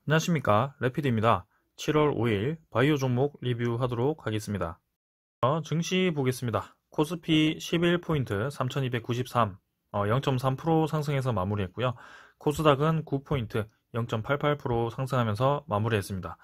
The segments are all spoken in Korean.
안녕하십니까, 레피드입니다. 7월 5일 바이오 종목 리뷰하도록 하겠습니다. 증시 보겠습니다. 코스피 11포인트 3293, 0.3% 상승해서 마무리했고요. 코스닥은 9포인트 0.88% 상승하면서 마무리했습니다.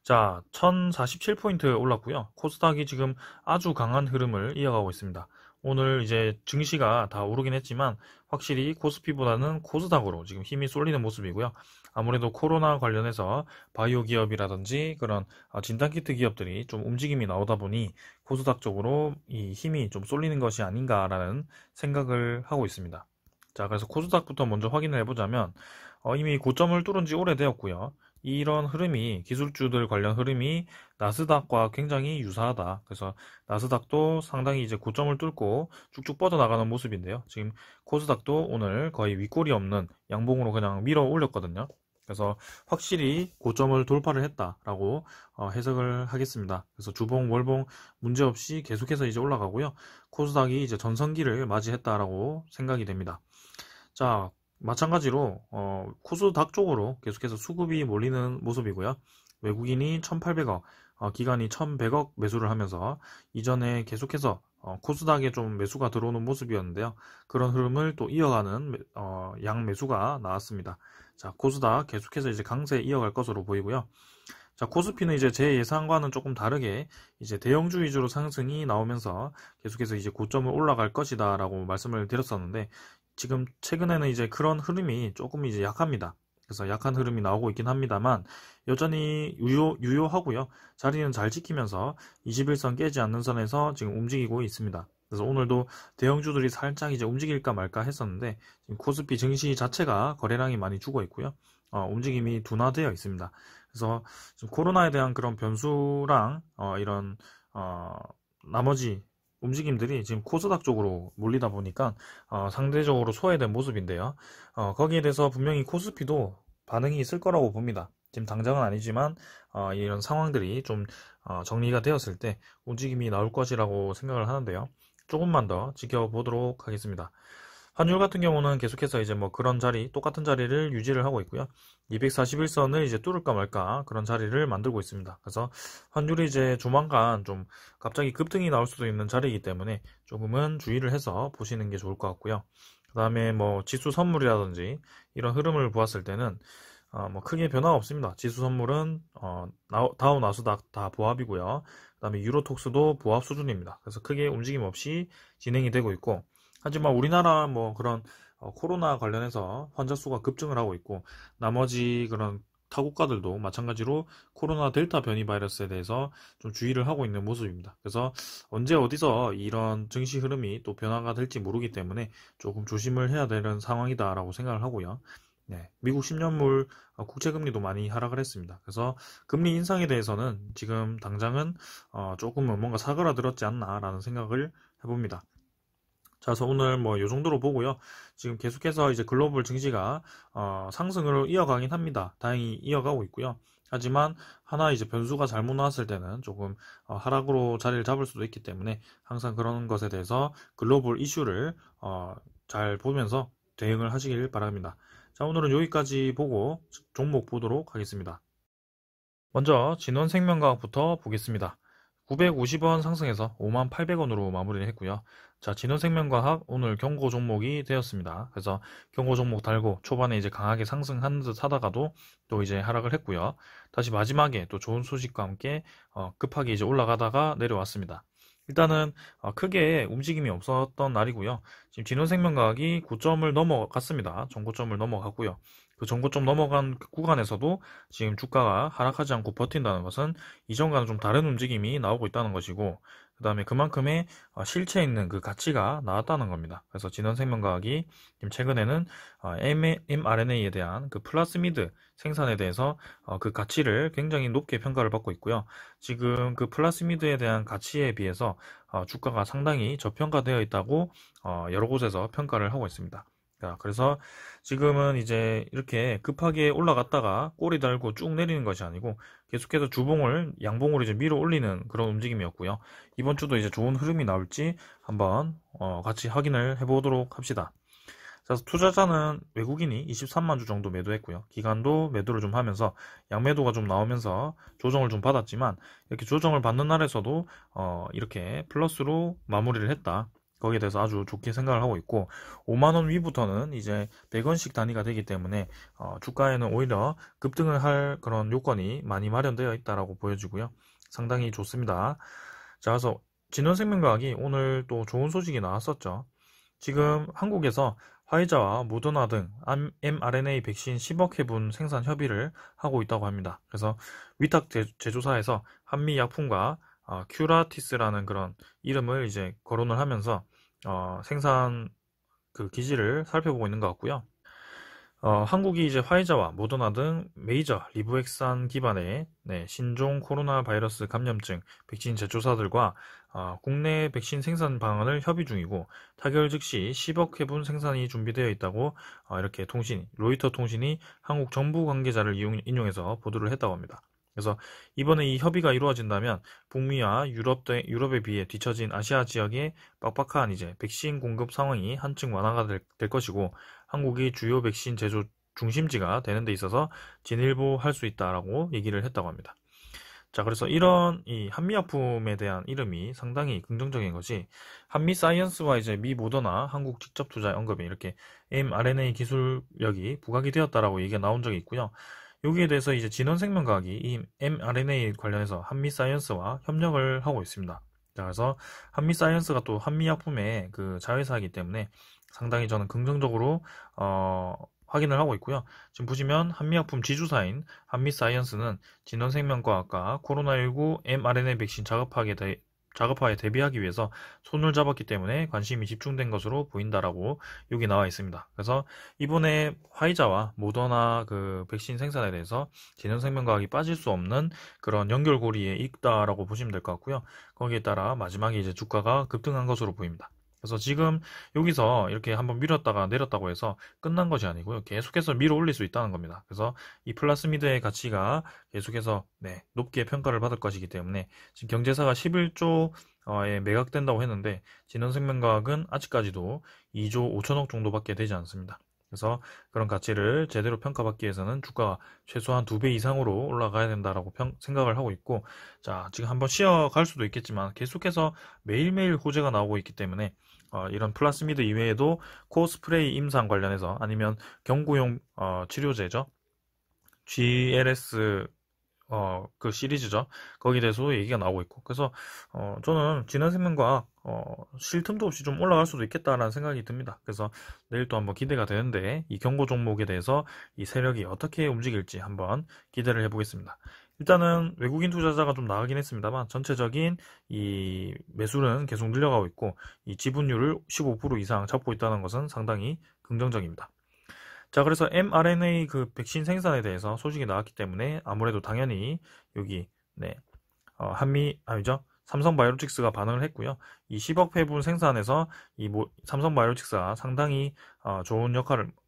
자, 1047포인트 올랐고요. 코스닥이 지금 아주 강한 흐름을 이어가고 있습니다. 오늘 이제 증시가 다 오르긴 했지만 확실히 코스피보다는 코스닥으로 지금 힘이 쏠리는 모습이고요. 아무래도 코로나 관련해서 바이오 기업이라든지 그런 진단키트 기업들이 좀 움직임이 나오다 보니 코스닥 쪽으로 이 힘이 좀 쏠리는 것이 아닌가라는 생각을 하고 있습니다. 자, 그래서 코스닥부터 먼저 확인을 해보자면 이미 고점을 뚫은 지 오래되었고요. 이런 흐름이 기술주들 관련 흐름이 나스닥과 굉장히 유사하다. 그래서 나스닥도 상당히 이제 고점을 뚫고 쭉쭉 뻗어나가는 모습인데요. 지금 코스닥도 오늘 거의 윗골이 없는 양봉으로 그냥 밀어 올렸거든요. 그래서 확실히 고점을 돌파를 했다라고 해석을 하겠습니다. 그래서 주봉, 월봉 문제없이 계속해서 이제 올라가고요. 코스닥이 이제 전성기를 맞이했다라고 생각이 됩니다. 자, 마찬가지로 코스닥 쪽으로 계속해서 수급이 몰리는 모습이고요. 외국인이 1,800억, 기관이 1,100억 매수를 하면서 이전에 계속해서 코스닥에 좀 매수가 들어오는 모습이었는데요. 그런 흐름을 또 이어가는 양 매수가 나왔습니다. 자, 코스닥 계속해서 이제 강세 이어갈 것으로 보이고요. 자, 코스피는 이제 제 예상과는 조금 다르게 이제 대형주 위주로 상승이 나오면서 계속해서 이제 고점을 올라갈 것이다 라고 말씀을 드렸었는데, 지금 최근에는 이제 그런 흐름이 조금 이제 약합니다. 그래서 약한 흐름이 나오고 있긴 합니다만 여전히 유효하고요. 자리는 잘 지키면서 21선 깨지 않는 선에서 지금 움직이고 있습니다. 그래서 오늘도 대형주들이 살짝 이제 움직일까 말까 했었는데 지금 코스피 증시 자체가 거래량이 많이 죽어 있고요. 움직임이 둔화되어 있습니다. 그래서 지금 코로나에 대한 그런 변수랑 이런 나머지 움직임들이 지금 코스닥 쪽으로 몰리다 보니까 상대적으로 소외된 모습인데요. 거기에 대해서 분명히 코스피도 반응이 있을 거라고 봅니다. 지금 당장은 아니지만 이런 상황들이 좀 정리가 되었을 때 움직임이 나올 것이라고 생각을 하는데요. 조금만 더 지켜보도록 하겠습니다. 환율 같은 경우는 계속해서 이제 뭐 그런 자리, 똑같은 자리를 유지를 하고 있고요. 241선을 이제 뚫을까 말까 그런 자리를 만들고 있습니다. 그래서 환율이 이제 조만간 좀 갑자기 급등이 나올 수도 있는 자리이기 때문에 조금은 주의를 해서 보시는 게 좋을 것 같고요. 그 다음에 뭐 지수 선물이라든지 이런 흐름을 보았을 때는 뭐 크게 변화 없습니다. 지수 선물은 다우 나스닥 다 보합이고요. 그 다음에 유로톡스도 보합 수준입니다. 그래서 크게 움직임 없이 진행이 되고 있고, 하지만 우리나라 뭐 그런 코로나 관련해서 환자 수가 급증을 하고 있고, 나머지 그런 타국가들도 마찬가지로 코로나 델타 변이 바이러스에 대해서 좀 주의를 하고 있는 모습입니다. 그래서 언제 어디서 이런 증시 흐름이 또 변화가 될지 모르기 때문에 조금 조심을 해야 되는 상황이다라고 생각을 하고요. 네, 미국 10년물 국채금리도 많이 하락을 했습니다. 그래서 금리 인상에 대해서는 지금 당장은 조금은 뭔가 사그라들었지 않나라는 생각을 해봅니다. 자, 그래서 오늘 뭐 요 정도로 보고요. 지금 계속해서 이제 글로벌 증시가 상승으로 이어가긴 합니다. 다행히 이어가고 있고요. 하지만 하나 이제 변수가 잘못 나왔을 때는 조금 하락으로 자리를 잡을 수도 있기 때문에 항상 그런 것에 대해서 글로벌 이슈를 잘 보면서 대응을 하시길 바랍니다. 자, 오늘은 여기까지 보고 종목 보도록 하겠습니다. 먼저 진원생명과학부터 보겠습니다. 950원 상승해서 58,800원으로 마무리를 했고요. 자, 진원생명과학 오늘 경고 종목이 되었습니다. 그래서 경고 종목 달고 초반에 이제 강하게 상승한 듯 하다가도 또 이제 하락을 했고요. 다시 마지막에 또 좋은 소식과 함께 급하게 이제 올라가다가 내려왔습니다. 일단은 크게 움직임이 없었던 날이고요. 지금 진원생명과학이 고점을 넘어갔습니다. 전고점을 넘어갔고요. 그 전고점 넘어간 그 구간에서도 지금 주가가 하락하지 않고 버틴다는 것은 이전과는 좀 다른 움직임이 나오고 있다는 것이고, 그 다음에 그만큼의 실체 있는 그 가치가 나왔다는 겁니다. 그래서 진원생명과학이 지금 최근에는 mRNA에 대한 그 플라스미드 생산에 대해서 그 가치를 굉장히 높게 평가를 받고 있고요. 지금 그 플라스미드에 대한 가치에 비해서 주가가 상당히 저평가되어 있다고 여러 곳에서 평가를 하고 있습니다. 자, 그래서 지금은 이제 이렇게 급하게 올라갔다가 꼬리 달고 쭉 내리는 것이 아니고 계속해서 주봉을 양봉으로 이제 밀어 올리는 그런 움직임이었고요. 이번 주도 이제 좋은 흐름이 나올지 한번 같이 확인을 해보도록 합시다. 그래서 투자자는 외국인이 23만 주 정도 매도했고요. 기관도 매도를 좀 하면서 양매도가 좀 나오면서 조정을 좀 받았지만 이렇게 조정을 받는 날에서도 이렇게 플러스로 마무리를 했다. 거기에 대해서 아주 좋게 생각을 하고 있고 5만원 위부터는 이제 100원씩 단위가 되기 때문에 주가에는 오히려 급등을 할 그런 요건이 많이 마련되어 있다라고 보여지고요. 상당히 좋습니다. 자, 그래서 진원생명과학이 오늘 또 좋은 소식이 나왔었죠. 지금 한국에서 화이자와 모더나 등 mRNA 백신 10억 회분 생산 협의를 하고 있다고 합니다. 그래서 위탁 제조사에서 한미약품과 큐라티스라는 그런 이름을 이제 거론을 하면서 생산 그 기지를 살펴보고 있는 것 같고요. 한국이 이제 화이자와 모더나 등 메이저 리브엑산 기반의 신종 코로나 바이러스 감염증 백신 제조사들과 국내 백신 생산 방안을 협의 중이고 타결 즉시 10억 회분 생산이 준비되어 있다고 이렇게 로이터 통신이 한국 정부 관계자를 인용해서 보도를 했다고 합니다. 그래서 이번에 이 협의가 이루어진다면 북미와 유럽에 비해 뒤처진 아시아 지역의 빡빡한 이제 백신 공급 상황이 한층 완화가 될 것이고 한국이 주요 백신 제조 중심지가 되는 데 있어서 진일보할 수 있다라고 얘기를 했다고 합니다. 자, 그래서 이런 이 한미약품에 대한 이름이 상당히 긍정적인 것이 한미사이언스와 이제 미 모더나 한국 직접 투자 언급에 이렇게 mRNA 기술력이 부각이 되었다라고 얘기가 나온 적이 있고요. 여기에 대해서 이제 진원생명과학이 이 mRNA 관련해서 한미사이언스와 협력을 하고 있습니다. 자, 그래서 한미사이언스가 또 한미약품의 그 자회사이기 때문에 상당히 저는 긍정적으로 확인을 하고 있고요. 지금 보시면 한미약품 지주사인 한미사이언스는 진원생명과학과 코로나19 mRNA 백신 작업화에 대비하기 위해서 손을 잡았기 때문에 관심이 집중된 것으로 보인다라고 여기 나와 있습니다. 그래서 이번에 화이자와 모더나 그 백신 생산에 대해서 진원생명과학이 빠질 수 없는 그런 연결고리에 있다라고 보시면 될 것 같고요. 거기에 따라 마지막에 이제 주가가 급등한 것으로 보입니다. 그래서 지금 여기서 이렇게 한번 밀었다가 내렸다고 해서 끝난 것이 아니고요. 계속해서 밀어 올릴 수 있다는 겁니다. 그래서 이 플라스미드의 가치가 계속해서 높게 평가를 받을 것이기 때문에 지금 경제사가 11조에 매각된다고 했는데 진원생명과학은 아직까지도 2조 5천억 정도밖에 되지 않습니다. 그래서 그런 가치를 제대로 평가받기 위해서는 주가가 최소한 2배 이상으로 올라가야 된다라고 생각을 하고 있고, 자, 지금 한번 쉬어갈 수도 있겠지만 계속해서 매일매일 호재가 나오고 있기 때문에 이런 플라스미드 이외에도 코스프레이 임상 관련해서 아니면 경구용 치료제죠. GLS 그 시리즈죠. 거기에 대해서도 얘기가 나오고 있고. 그래서 저는 진원생명과학 쉴 틈도 없이 좀 올라갈 수도 있겠다라는 생각이 듭니다. 그래서 내일 또 한번 기대가 되는데 이 경고 종목에 대해서 이 세력이 어떻게 움직일지 한번 기대를 해보겠습니다. 일단은 외국인 투자자가 좀 나가긴 했습니다만 전체적인 이 매수는 계속 늘려가고 있고 이 지분율을 15% 이상 잡고 있다는 것은 상당히 긍정적입니다. 자, 그래서 mRNA 그 백신 생산에 대해서 소식이 나왔기 때문에 아무래도 당연히 여기 삼성바이오로직스가 반응을 했고요. 이 10억 회분 생산에서 삼성바이오로직스가 상당히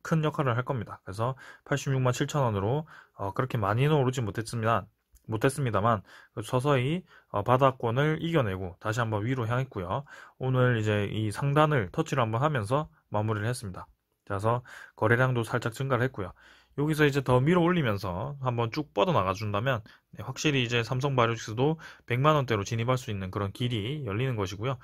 큰 역할을 할 겁니다. 그래서 86만 7천 원으로 그렇게 많이는 오르지 못했습니다만 서서히 바닥권을 이겨내고 다시 한번 위로 향했고요. 오늘 이제 이 상단을 터치를 한번 하면서 마무리를 했습니다. 그래서 거래량도 살짝 증가를 했고요. 여기서 이제 더 밀어 올리면서 한번 쭉 뻗어 나가 준다면 확실히 이제 삼성바이오로직스도 100만원대로 진입할 수 있는 그런 길이 열리는 것이고요.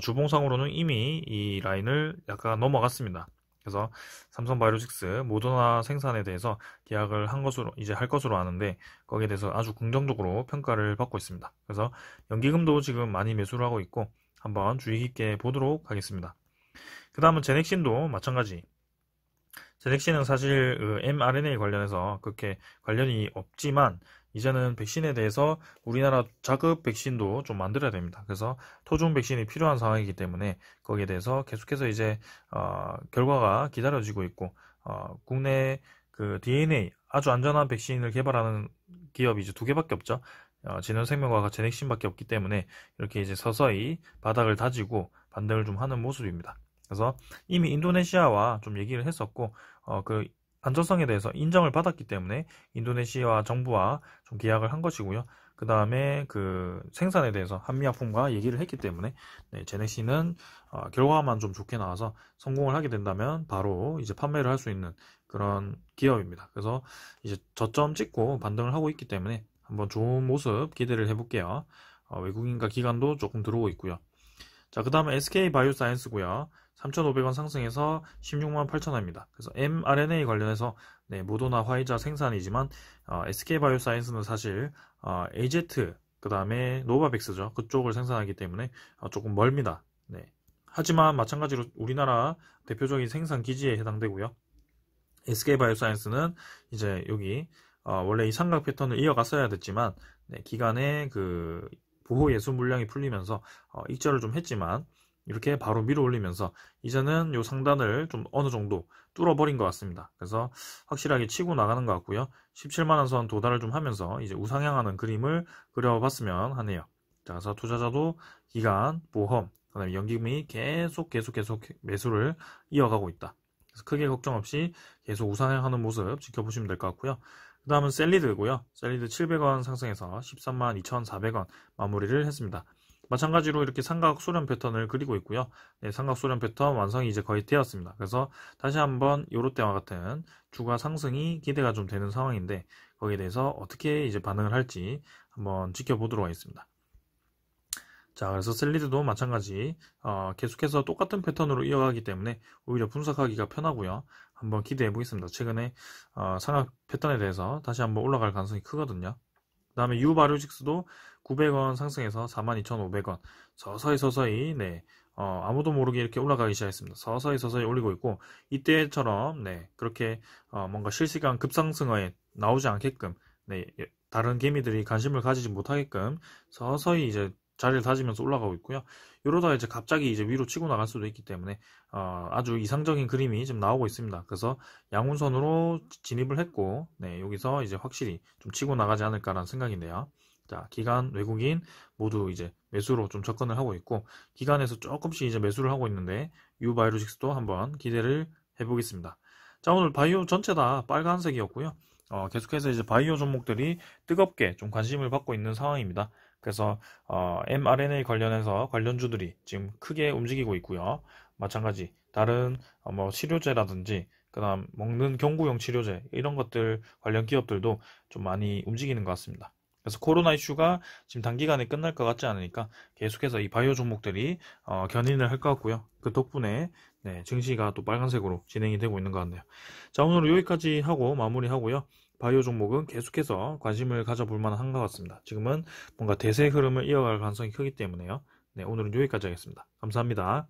주봉상으로는 이미 이 라인을 약간 넘어갔습니다. 그래서 삼성바이오로직스 모더나 생산에 대해서 계약을 할 것으로 아는데 거기에 대해서 아주 긍정적으로 평가를 받고 있습니다. 그래서 연기금도 지금 많이 매수를 하고 있고 한번 주의 깊게 보도록 하겠습니다. 그 다음은 제넥신도 마찬가지. 제넥신은 사실 mRNA 관련해서 그렇게 관련이 없지만 이제는 백신에 대해서 우리나라 자급 백신도 좀 만들어야 됩니다. 그래서 토종 백신이 필요한 상황이기 때문에 거기에 대해서 계속해서 이제 결과가 기다려지고 있고 국내 그 DNA 아주 안전한 백신을 개발하는 기업이 이제 2개밖에 없죠. 진원생명과학과 제넥신밖에 없기 때문에 이렇게 이제 서서히 바닥을 다지고 반등을 좀 하는 모습입니다. 그래서 이미 인도네시아와 좀 얘기를 했었고 그 안전성에 대해서 인정을 받았기 때문에 인도네시아 정부와 좀 계약을 한 것이고요. 그 다음에 그 생산에 대해서 한미약품과 얘기를 했기 때문에 네, 제넥시는 결과만 좀 좋게 나와서 성공을 하게 된다면 바로 이제 판매를 할 수 있는 그런 기업입니다. 그래서 이제 저점 찍고 반등을 하고 있기 때문에 한번 좋은 모습 기대를 해볼게요. 외국인과 기관도 조금 들어오고 있고요. 자, 그 다음에 SK바이오사이언스고요. 3,500원 상승해서 16만 8천원입니다. 그래서 mRNA 관련해서 네, 모더나 화이자 생산이지만 SK바이오사이언스는 사실 AZ 그 다음에 노바백스죠. 그쪽을 생산하기 때문에 조금 멀습니다. 네. 하지만 마찬가지로 우리나라 대표적인 생산 기지에 해당되고요. SK바이오사이언스는 이제 여기 원래 이 삼각 패턴을 이어갔어야 됐지만 네, 기간에 그 보호 예수 물량이 풀리면서 익절을 좀 했지만 이렇게 바로 밀어 올리면서 이제는 요 상단을 좀 어느 정도 뚫어버린 것 같습니다. 그래서 확실하게 치고 나가는 것 같고요. 17만원 선 도달을 좀 하면서 이제 우상향하는 그림을 그려봤으면 하네요. 자, 그래서 투자자도 기간, 보험, 그다음에 연기금이 계속 매수를 이어가고 있다. 그래서 크게 걱정 없이 계속 우상향하는 모습 지켜보시면 될 것 같고요. 그 다음은 셀리드고요. 셀리드 700원 상승해서 13만 2,400원 마무리를 했습니다. 마찬가지로 이렇게 삼각 소련 패턴을 그리고 있고요. 네, 삼각 소련 패턴 완성이 이제 거의 되었습니다. 그래서 다시 한번 요로 때와 같은 주가 상승이 기대가 좀 되는 상황인데 거기에 대해서 어떻게 이제 반응을 할지 한번 지켜보도록 하겠습니다. 자, 그래서 셀리드도 마찬가지 계속해서 똑같은 패턴으로 이어가기 때문에 오히려 분석하기가 편하고요. 한번 기대해 보겠습니다. 최근에 삼각 패턴에 대해서 다시 한번 올라갈 가능성이 크거든요. 그 다음에 유바이오직스도 900원 상승해서 42,500원 서서히 네, 아무도 모르게 이렇게 올라가기 시작했습니다. 서서히 올리고 있고 이때처럼 네, 그렇게 뭔가 실시간 급상승에 나오지 않게끔 네, 다른 개미들이 관심을 가지지 못하게끔 서서히 이제 자리를 다지면서 올라가고 있고요. 이러다가 이제 갑자기 이제 위로 치고 나갈 수도 있기 때문에 아주 이상적인 그림이 좀 나오고 있습니다. 그래서 양운선으로 진입을 했고 네, 여기서 이제 확실히 좀 치고 나가지 않을까라는 생각인데요. 자, 기관, 외국인 모두 이제 매수로 좀 접근을 하고 있고 기관에서 조금씩 이제 매수를 하고 있는데 유바이오직스도 한번 기대를 해보겠습니다. 자, 오늘 바이오 전체 다 빨간색이었고요. 계속해서 이제 바이오 종목들이 뜨겁게 좀 관심을 받고 있는 상황입니다. 그래서 mRNA 관련해서 관련주들이 지금 크게 움직이고 있고요. 마찬가지 다른 뭐 치료제라든지 그다음 먹는 경구용 치료제 이런 것들 관련 기업들도 좀 많이 움직이는 것 같습니다. 그래서 코로나 이슈가 지금 단기간에 끝날 것 같지 않으니까 계속해서 이 바이오 종목들이 견인을 할 것 같고요. 그 덕분에 네, 증시가 또 빨간색으로 진행이 되고 있는 것 같네요. 자, 오늘은 여기까지 하고 마무리하고요. 바이오 종목은 계속해서 관심을 가져볼 만한 것 같습니다. 지금은 뭔가 대세 흐름을 이어갈 가능성이 크기 때문에요. 네, 오늘은 여기까지 하겠습니다. 감사합니다.